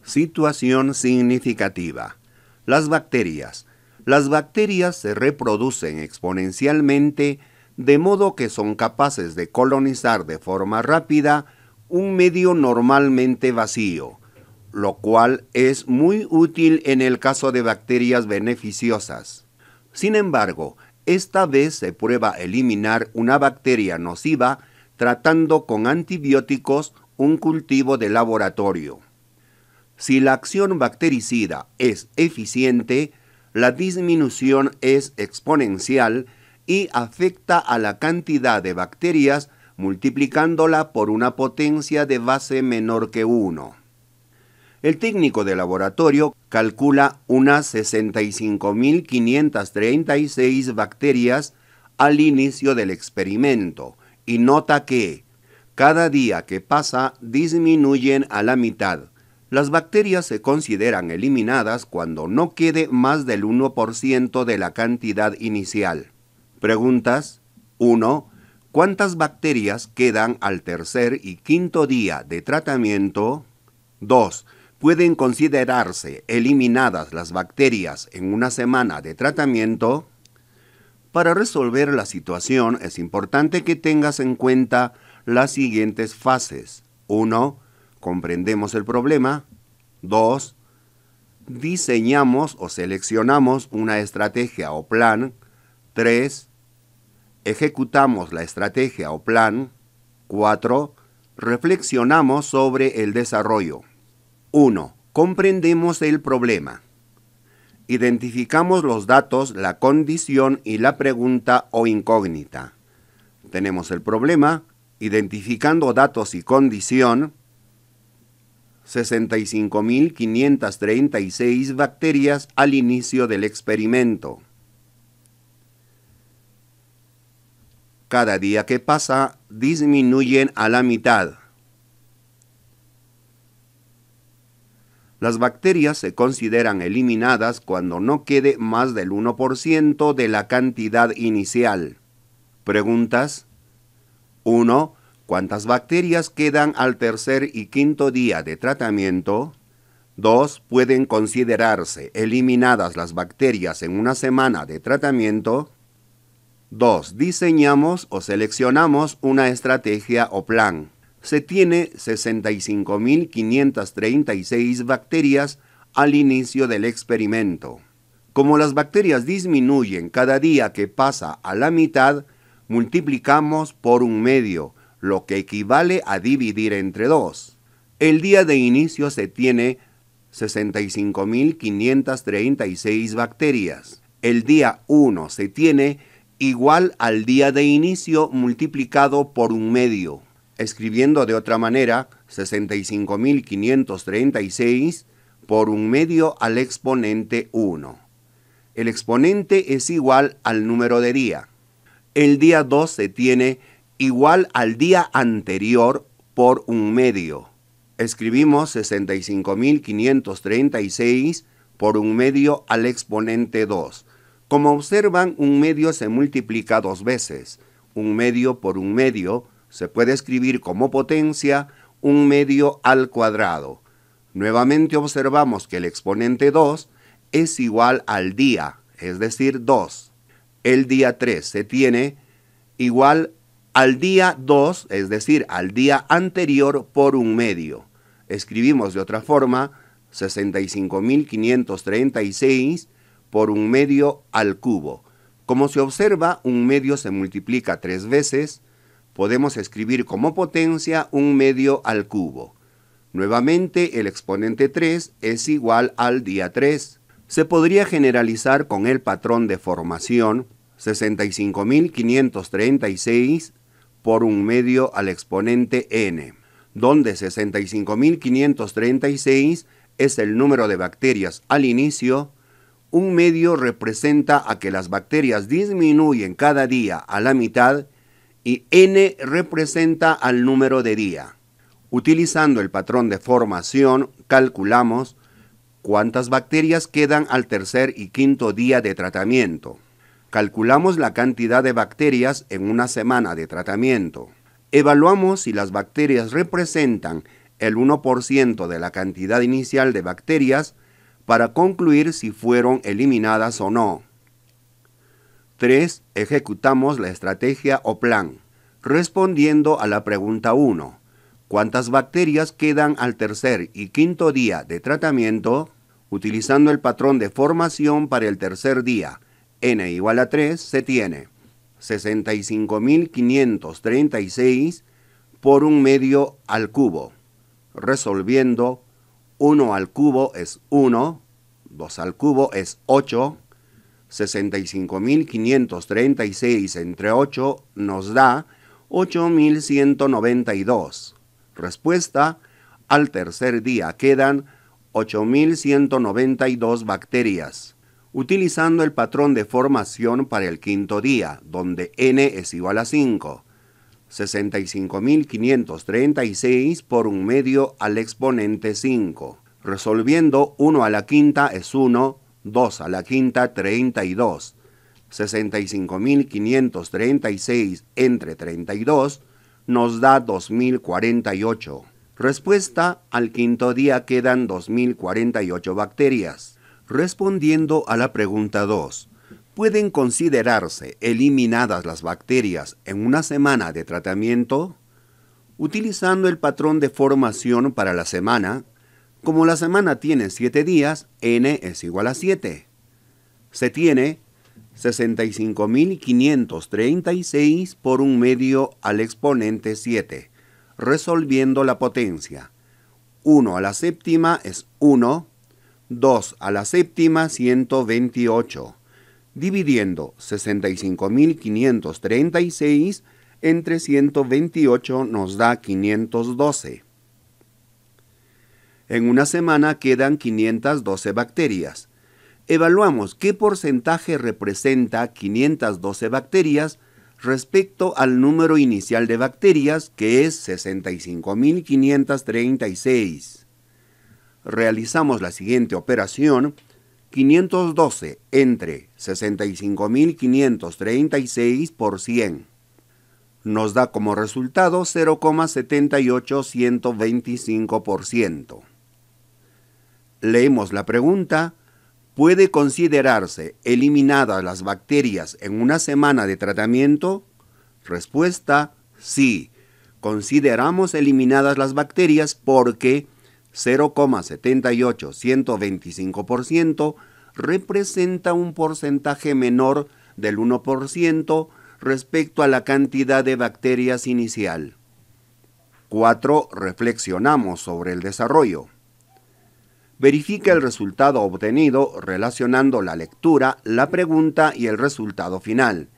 Situación significativa. Las bacterias. Las bacterias se reproducen exponencialmente de modo que son capaces de colonizar de forma rápida un medio normalmente vacío, lo cual es muy útil en el caso de bacterias beneficiosas. Sin embargo, esta vez se prueba eliminar una bacteria nociva tratando con antibióticos un cultivo de laboratorio. Si la acción bactericida es eficiente, la disminución es exponencial y afecta a la cantidad de bacterias multiplicándola por una potencia de base menor que 1. El técnico de laboratorio calcula unas 65.536 bacterias al inicio del experimento y nota que cada día que pasa disminuyen a la mitad. Las bacterias se consideran eliminadas cuando no quede más del 1% de la cantidad inicial. Preguntas. 1. ¿Cuántas bacterias quedan al tercer y quinto día de tratamiento? 2. ¿Pueden considerarse eliminadas las bacterias en una semana de tratamiento? Para resolver la situación es importante que tengas en cuenta las siguientes fases. 1. Comprendemos el problema. 2. Diseñamos o seleccionamos una estrategia o plan. 3. Ejecutamos la estrategia o plan. 4. Reflexionamos sobre el desarrollo. 1. Comprendemos el problema. Identificamos los datos, la condición y la pregunta o incógnita. Tenemos el problema, identificando datos y condición. 65.536 bacterias al inicio del experimento. Cada día que pasa, disminuyen a la mitad. Las bacterias se consideran eliminadas cuando no quede más del 1% de la cantidad inicial. Preguntas. 1. ¿Cuántas bacterias quedan al tercer y quinto día de tratamiento? 2. ¿Pueden considerarse eliminadas las bacterias en una semana de tratamiento? 2. Diseñamos o seleccionamos una estrategia o plan. Se tiene 65.536 bacterias al inicio del experimento. Como las bacterias disminuyen cada día que pasa a la mitad, multiplicamos por 1/2, lo que equivale a dividir entre 2. El día de inicio se tiene 65.536 bacterias. El día 1 se tiene igual al día de inicio multiplicado por 1/2. Escribiendo de otra manera, 65.536 por 1/2 al exponente 1. El exponente es igual al número de día. El día 2 se tiene igual al día anterior por 1/2. Escribimos 65.536 por 1/2 al exponente 2. Como observan, 1/2 se multiplica 2 veces. 1/2 por 1/2 se puede escribir como potencia 1/2 al cuadrado. Nuevamente observamos que el exponente 2 es igual al día, es decir, 2. El día 3 se tiene igual al día 2, es decir, al día anterior por 1/2. Escribimos de otra forma 65.536 por 1/2 al cubo. Como se observa, 1/2 se multiplica 3 veces. Podemos escribir como potencia 1/2 al cubo. Nuevamente, el exponente 3 es igual al día 3. Se podría generalizar con el patrón de formación 65.536 por 1/2 al exponente n, donde 65.536 es el número de bacterias al inicio. 1/2 representa a que las bacterias disminuyen cada día a la mitad y n representa al número de día. Utilizando el patrón de formación, calculamos cuántas bacterias quedan al tercer y quinto día de tratamiento. Calculamos la cantidad de bacterias en una semana de tratamiento. Evaluamos si las bacterias representan el 1% de la cantidad inicial de bacterias para concluir si fueron eliminadas o no. 3. Ejecutamos la estrategia o plan, respondiendo a la pregunta 1. ¿Cuántas bacterias quedan al tercer y quinto día de tratamiento? Utilizando el patrón de formación para el tercer día, n igual a 3, se tiene 65.536 por 1 medio al cubo. Resolviendo, 1 al cubo es 1, 2 al cubo es 8, 65.536 entre 8 nos da 8.192. Respuesta, al tercer día quedan 8.192 bacterias. Utilizando el patrón de formación para el quinto día, donde n es igual a 5. 65.536 por 1 medio al exponente 5. Resolviendo, 1 a la quinta es 1, 2 a la quinta 32. 65.536 entre 32 nos da 2.048. Respuesta, al quinto día quedan 2.048 bacterias. Respondiendo a la pregunta 2, ¿pueden considerarse eliminadas las bacterias en una semana de tratamiento? Utilizando el patrón de formación para la semana, como la semana tiene 7 días, n es igual a 7. Se tiene 65.536 por 1 medio al exponente 7, resolviendo la potencia. 1 a la séptima es 1, 2 a la séptima 128, dividiendo 65.536 entre 128 nos da 512. En una semana quedan 512 bacterias. Evaluamos qué porcentaje representa 512 bacterias respecto al número inicial de bacterias, que es 65.536. Realizamos la siguiente operación: 512 entre 65.536 por 100. Nos da como resultado 0,78125%. Leemos la pregunta. ¿Puede considerarse eliminadas las bacterias en una semana de tratamiento? Respuesta: sí. Consideramos eliminadas las bacterias porque 0,78125% representa un porcentaje menor del 1% respecto a la cantidad de bacterias inicial. 4. Reflexionamos sobre el desarrollo. Verifica el resultado obtenido relacionando la lectura, la pregunta y el resultado final.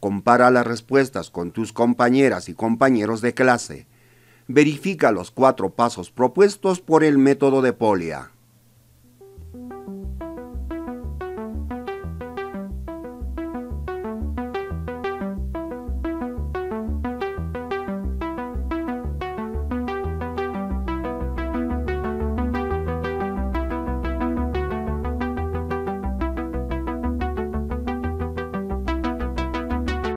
Compara las respuestas con tus compañeras y compañeros de clase. Verifica los 4 pasos propuestos por el método de Polya.